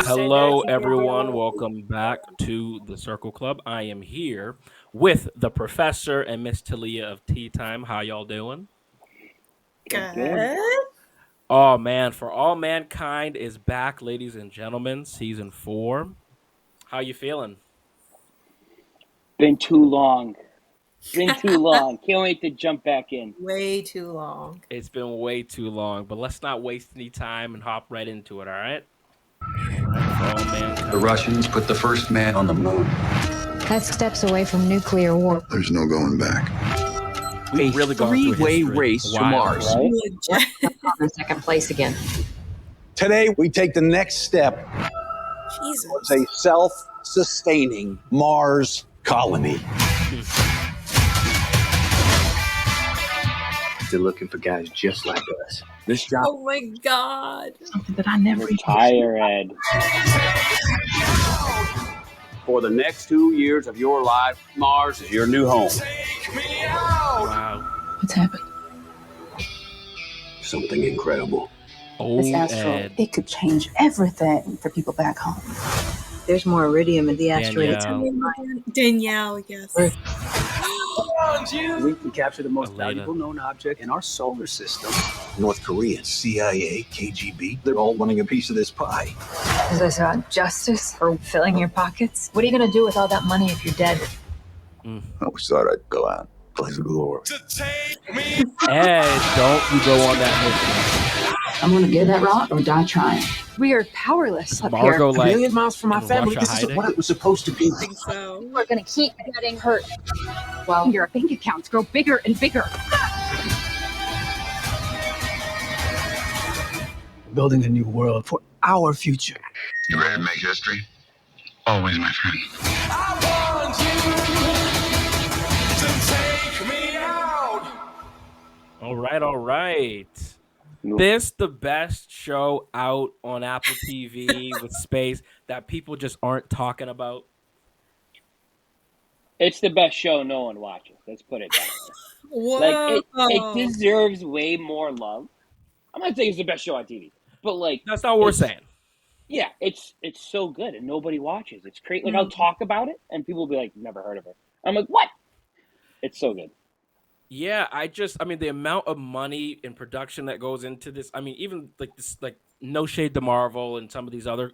Hello, everyone. Welcome back to the Circle Club. I am here with the professor and Miss Talia of Tea Time. How y'all doing? Good. Oh, man. For All Mankind is back, ladies and gentlemen. Season 4. How you feeling? Been too long. Can't wait to jump back in. Way too long. It's been way too long, but let's not waste any time and hop right into it, all right? For All Mankind. The Russians put the first man on the moon. That's steps away from nuclear war. There's no going back. We've really gone through three-way history. race to Wow. Mars. Right? In second place again. Today, we take the next step Jesus. towards a self-sustaining Mars colony. They're looking for guys just like us. This job. Oh my God. Something that I never Retire, Ed. For the next 2 years of your life, Mars is your new home. Wow. What's happened? Something incredible. Oh, This asteroid, Ed. it could change everything for people back home. There's more iridium in the asteroid. Danielle, yes. We can capture the most Elena. valuable known object in our solar system. North Korea, CIA, KGB, they're all wanting a piece of this pie. Is this about justice or filling your pockets? What are you going to do with all that money if you're dead? I always thought I'd go out, blaze of glory. Ed, don't you go on that mission. I'm gonna get that rock or die trying. We are powerless up Margot, here. like, A million miles from our in family, Russia this isn't hiding? what it was supposed to be. I think so. We're going to keep getting hurt. Well, your bank accounts grow bigger and bigger. Building a new world for our future. You ready to make history? Always, my friend. All right. This the best show out on Apple TV with space that people just aren't talking about. It's the best show no one watches. Let's put it that way. Whoa. It deserves way more love. I'm not saying it's the best show on TV, but That's not what we're it's- saying. yeah, it's so good and nobody watches. It's crazy. Like I'll talk about it and people will be like, "Never heard of her." I'm like, "What?" It's so good. Yeah, I mean, the amount of money and production that goes into this. I mean, even like this, like no shade to Marvel and some of these other.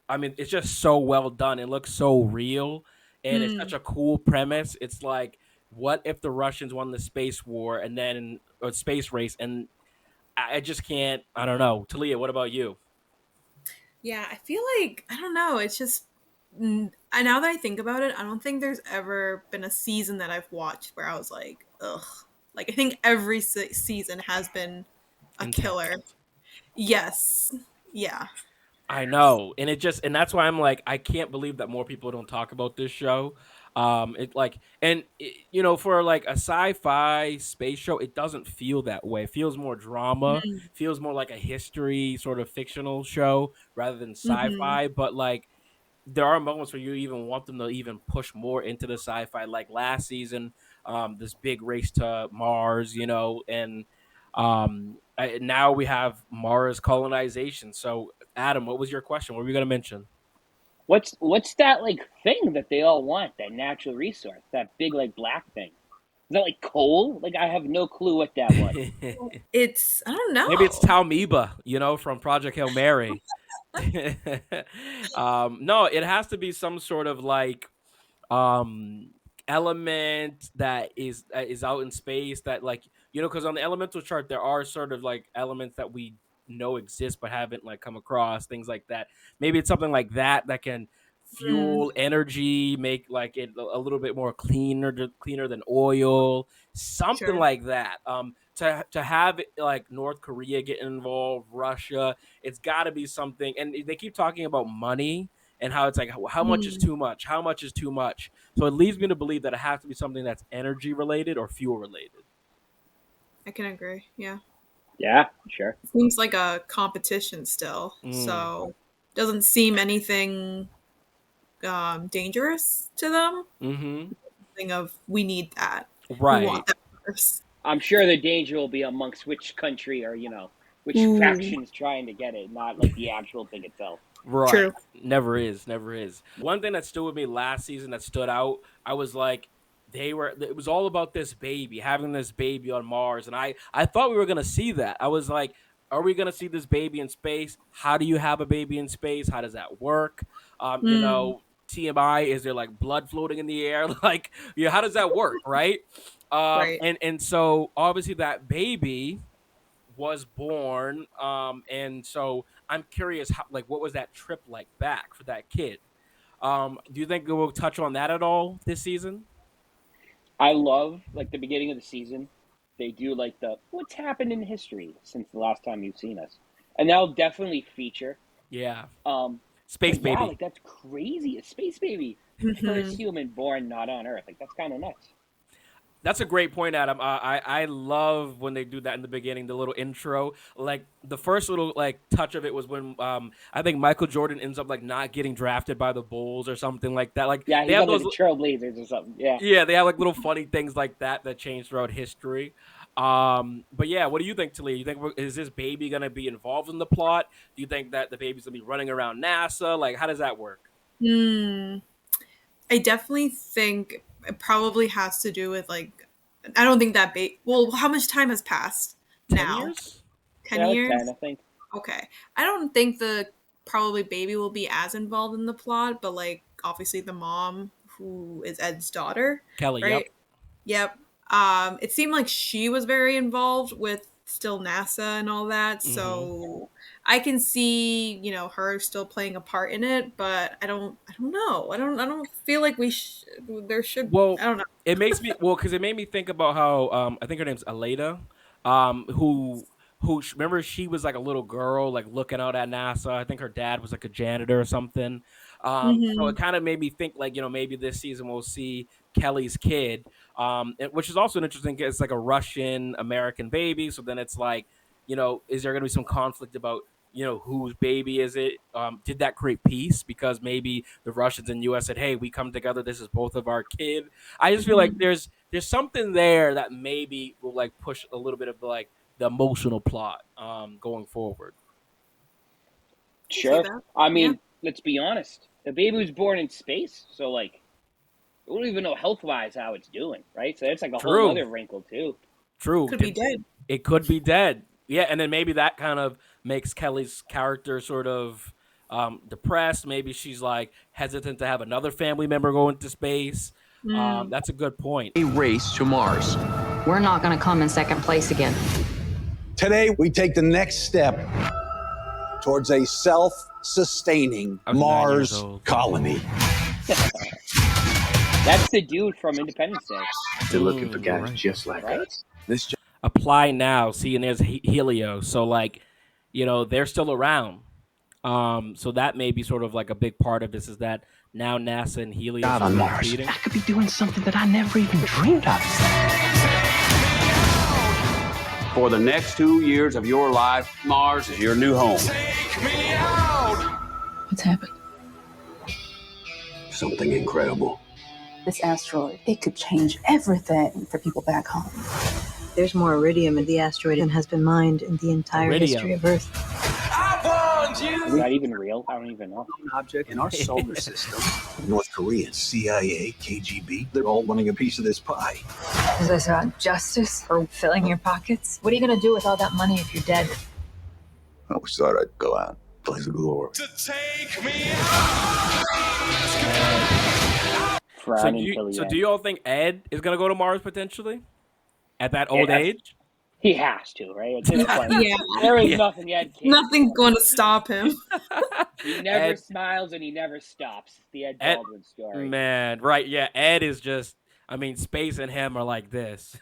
I mean, it's just so well done. It looks so real, and it's such a cool premise. It's like, what if the Russians won the space war and then or space race? And I just can't. I don't know. Talia, what about you? Yeah, I feel like, I don't know. It's just, now that I think about it, I don't think there's ever been a season that I've watched where I was like, ugh. Like, I think every season has been a killer. Yes. Yeah. I know, and that's why I'm like, I can't believe that more people don't talk about this show. For like a sci-fi space show, it doesn't feel that way. It feels more drama, feels more like a history sort of fictional show rather than sci-fi. But like, there are moments where you even want them to even push more into the sci-fi. Like last season, this big race to Mars, and now we have Mars colonization. So, Adam, what was your question? What were you going to mention? What's that like thing that they all want? That natural resource, that big like black thing. Is that like coal? Like I have no clue what that was. It's, I don't know. Maybe it's Talmiba, from Project Hail Mary. No, it has to be some sort of like element that is out in space that, like, because on the elemental chart there are sort of like elements that we know exist but haven't like come across, things like that. Maybe it's something like that can fuel energy, make like it a little bit more cleaner than oil, something Sure. like that. To have like North Korea get involved, Russia, it's got to be something. And they keep talking about money and how it's like, how much is too much? How much is too much? So it leads me to believe that it has to be something that's energy related or fuel related. I can agree. Yeah. Yeah, sure. Seems like a competition still. So doesn't seem anything dangerous to them. Mm-hmm. Thing of, we need that. Right. We want that first. I'm sure the danger will be amongst which country or which faction's trying to get it, not like the actual thing itself. Right. True. Never is. Never is. One thing that stood with me last season that stood out, I was like, it was all about this baby, having this baby on Mars. And I thought we were going to see that. I was like, are we going to see this baby in space? How do you have a baby in space? How does that work? Mm, TMI, is there like blood floating in the air? Like, how does that work? Right. right. And so obviously that baby was born. And so I'm curious, how, like, what was that trip like back for that kid? Do you think we'll touch on that at all this season? I love like the beginning of the season. They do like the what's happened in history since the last time you've seen us, and that'll definitely feature. Yeah, Um, space but yeah, baby. like that's crazy. A space baby, first Mhm. human born not on Earth. Like that's kind of nuts. That's a great point, Adam. I love when they do that in the beginning, the little intro. Like the first little like touch of it was when I think Michael Jordan ends up like not getting drafted by the Bulls or something like that. Like Yeah, they he's have on like those. the Trailblazers or something. Yeah. Yeah, they have like little funny things like that change throughout history. But yeah, what do you think, Talia? You think is this baby gonna be involved in the plot? Do you think that the baby's gonna be running around NASA? Like, how does that work? Mm, I definitely think it probably has to do with like I don't think that well, how much time has passed 10 years? now? 10 Yeah, like 10, years? I think. Okay. I don't think the probably baby will be as involved in the plot, but like obviously the mom who is Ed's daughter, Kelly, yep. right? Yep. It seemed like she was very involved with still NASA and all that, Hmm. so I can see, her still playing a part in it, but I don't know. I don't feel like there should Well, I don't know. it makes me because it made me think about how I think her name's Aleda, remember she was like a little girl like looking out at NASA. I think her dad was like a janitor or something. So it Mhm. kind of made me think like maybe this season we'll see Kelly's kid, which is also an interesting. It's like a Russian American baby, so then it's like is there going to be some conflict about whose baby is it? Did that create peace because maybe the Russians and US said, hey, we come together, this is both of our kid. I just feel like Mhm. there's something there that maybe will like push a little bit of like the emotional plot going forward. I can see Sure. that. I Yeah. mean, let's be honest. The baby was born in space, so like we don't even know health wise how it's doing, right? So it's like a whole True. other wrinkle too. True. Could be dead. It could be dead. Yeah, and then maybe that kind of makes Kelly's character sort of depressed. Maybe she's like hesitant to have another family member go into space. Mm. That's a good point. A race to Mars. We're not gonna come in second place again. Today, we take the next step towards a self-sustaining I was 9 years Mars old. colony. That's the dude from Independence Day, They're looking for guys right. just like right? us. This Apply now. See, and there's Helio. So like, they're still around. So that may be sort of like a big part of this is that now NASA and Helio job are on Mars. competing. I could be doing something that I never even dreamed of. For the next 2 years of your life, Mars is your new home. What's happened? something incredible. This asteroid, it could change everything for people back home. There's more iridium in the asteroid than has been mined in the entire history of Earth. Is that even real? I don't even know. Object in our solar system. North Korea, CIA, KGB, they're all wanting a piece of this pie. Is this about justice or filling your pockets? What are you gonna do with all that money if you're dead? I always thought I'd go out, blaze of glory. So do you all think Ed is gonna go to Mars potentially at that old age? He has to, right? At this point, Yeah. there is nothing Ed can't. Nothing's going to stop him. He never Ed- smiles and he never stops. The Ed Ed- Baldwin story. Man, right? Yeah, Ed is just. I mean, space and him are like this.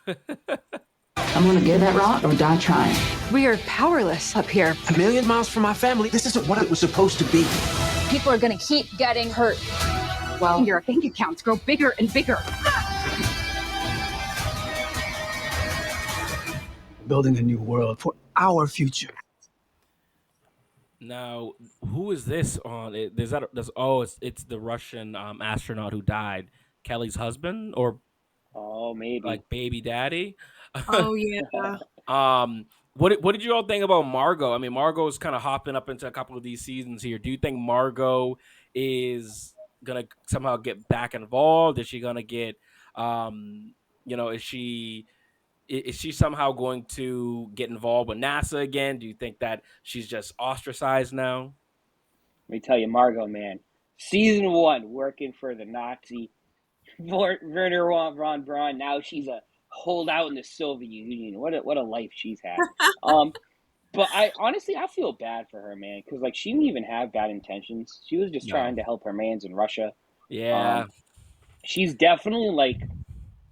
I'm gonna get that rock or die trying. We are powerless up here. A million miles from my family. This isn't what it was supposed to be. People are gonna keep getting hurt. Well, your bank accounts grow bigger and bigger. Building a new world for our future. Now, who is this on? Is that? It's the Russian astronaut who died. Kelly's husband or Oh, maybe. like baby daddy. Oh, yeah. What did you all think about Margot? I mean, Margot is kind of hopping up into a couple of these seasons here. Do you think Margot is gonna somehow get back involved? Is she gonna get, is she somehow going to get involved with NASA again? Do you think that she's just ostracized now? Let me tell you, Margot, man, season 1 working for the Nazi Werner von Braun. Now she's a holdout in the Soviet Union. What a life she's had. But I honestly feel bad for her, man, because like she didn't even have bad intentions. She was just trying to help her mans in Russia. Yeah, she's definitely like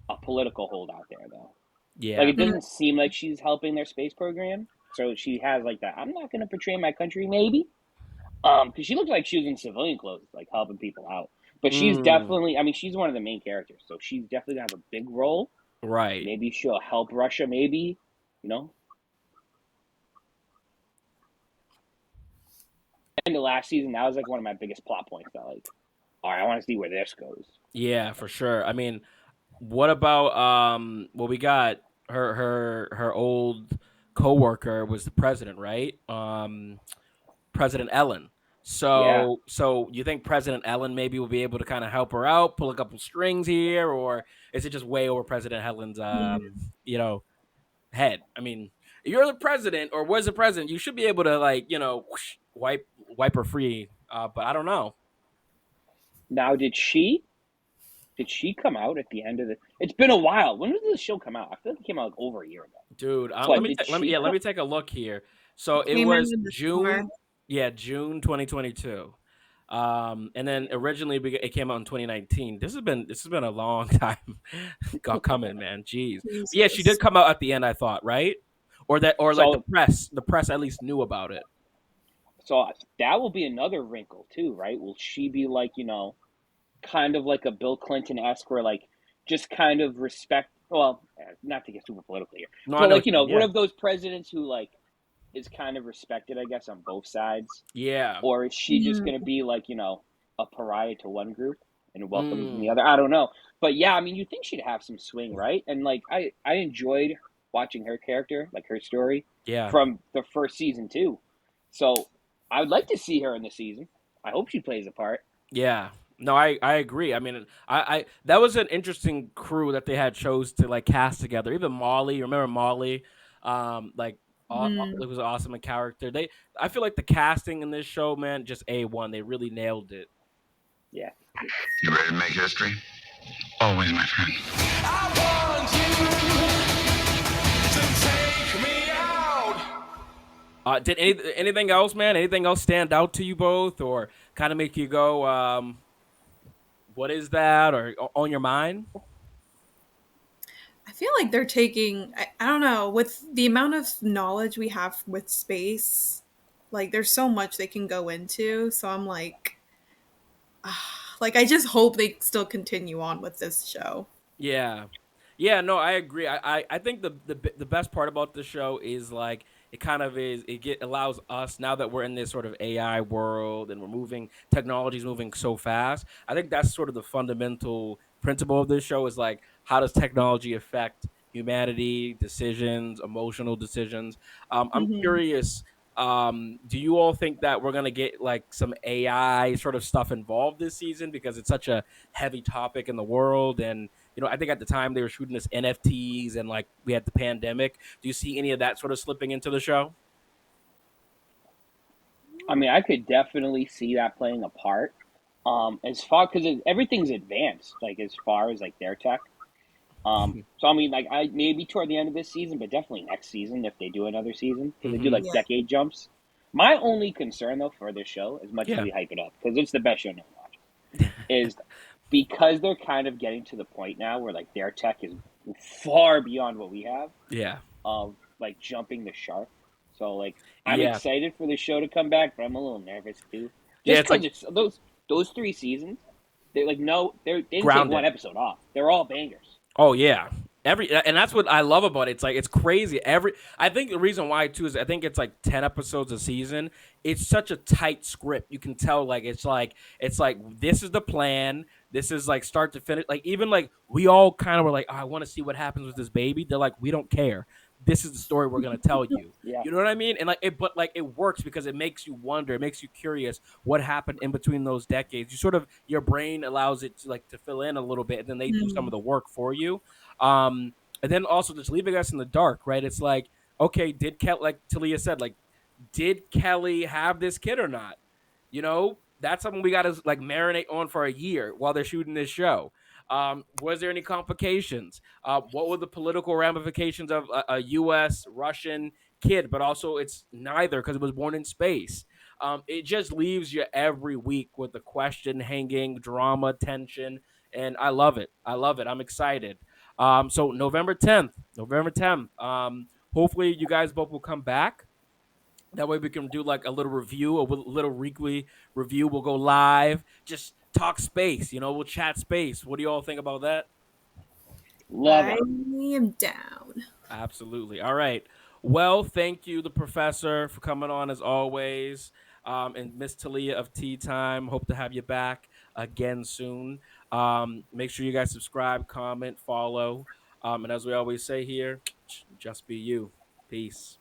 a political holdout there, though. Yeah, like it doesn't seem like she's helping their space program. So she has like that. I'm not going to betray my country, maybe. Because she looked like she was in civilian clothes, like helping people out. But she's definitely, I mean, she's one of the main characters, so she's definitely gonna have a big role. Right. Maybe she'll help Russia. Maybe, And the last season, that was like one of my biggest plot points. That like, all right, I want to see where this goes. Yeah, for sure. I mean, what about well, we got her old coworker was the president, right? President Ellen. So you think President Ellen maybe will be able to kind of help her out, pull a couple strings here, or is it just way over President Ellen's head? I mean, if you're the president or was the president, you should be able to like, wipe her free. But I don't know. Now, did she come out at the end of the? It's been a while. When did the show come out? I feel like it came out like over a year ago. Dude, let me take a look here. So it was June. Yeah, June 2022. And then originally it came out in 2019. This has been a long time coming, man. Jeez. Yeah, she did come out at the end, I thought, right? Like the press at least knew about it. So that will be another wrinkle too, right? Will she be like, kind of like a Bill Clinton-esque where like just kind of respect, well, not to get super political here, but like, one of those presidents who like is kind of respected, I guess, on both sides. Yeah. Or is she just going to be like, a pariah to one group and welcome to the other? I don't know. But yeah, I mean, you think she'd have some swing, right? And like, I enjoyed watching her character, like her story from the first season too. So I would like to see her in the season. I hope she plays a part. Yeah. No, I agree. I mean, I that was an interesting crew that they had chose to like cast together. Even Molly, remember Molly? It was awesome a character. I feel like the casting in this show, man, just A1. They really nailed it. Yeah. You ready to make history? Always, my friend. I want you to take me out. Did anything else, man? Anything else stand out to you both, or kind of make you go, "What is that?" or on your mind? I feel like they're taking, I don't know, with the amount of knowledge we have with space, like there's so much they can go into. So I'm like I just hope they still continue on with this show. Yeah. Yeah, no, I agree. I think the best part about the show is like it kind of is allows us, now that we're in this sort of AI world and technology's moving so fast. I think that's sort of the fundamental principle of this show is like, how does technology affect humanity, decisions, emotional decisions? I'm curious, do you all think that we're going to get like some AI sort of stuff involved this season because it's such a heavy topic in the world? And I think at the time they were shooting this NFTs and like we had the pandemic. Do you see any of that sort of slipping into the show? I mean, I could definitely see that playing a part. As far, because everything's advanced, like as far as like their tech. So I mean, like I maybe toward the end of this season, but definitely next season if they do another season, because they do like decade jumps. My only concern though for this show, as much as we hype it up, because it's the best show no one watches, is because they're kind of getting to the point now where like their tech is far beyond what we have. Yeah. Of like jumping the shark. So like I'm excited for the show to come back, but I'm a little nervous too. Just because it's those 3 seasons, they're like they didn't take one episode off. They're all bangers. Oh yeah. And that's what I love about it. It's like it's crazy. I think the reason why too is I think it's like 10 episodes a season. It's such a tight script. You can tell like it's like this is the plan. This is like start to finish. Like even like we all kind of were like, oh, I want to see what happens with this baby. They're like, we don't care. this is the story we're gonna tell you. Yeah. You know what I mean? And like it, but like it works because it makes you wonder, it makes you curious what happened in between those decades. You sort of your brain allows it to like to fill in a little bit, and then they do some of the work for you. And then also just leaving us in the dark, right? It's like, okay, did Kelly, like Talia said, like, did Kelly have this kid or not? You know, that's something we got to like marinate on for a year while they're shooting this show. Was there any complications? What were the political ramifications of a U.S. Russian kid? But also, it's neither because it was born in space. It just leaves you every week with the question hanging, drama, tension, and I love it. I love it. I'm excited. So November 10th, November 10th. Hopefully, you guys both will come back. That way we can do like a little review, a little weekly review. We'll go live, just talk space. You know, we'll chat space. What do you all think about that? Love I it. am down. Absolutely. All right. Well, thank you, the professor, for coming on as always. And Miss Talia of Tea Time. Hope to have you back again soon. Make sure you guys subscribe, comment, follow. And as we always say here, just be you. Peace.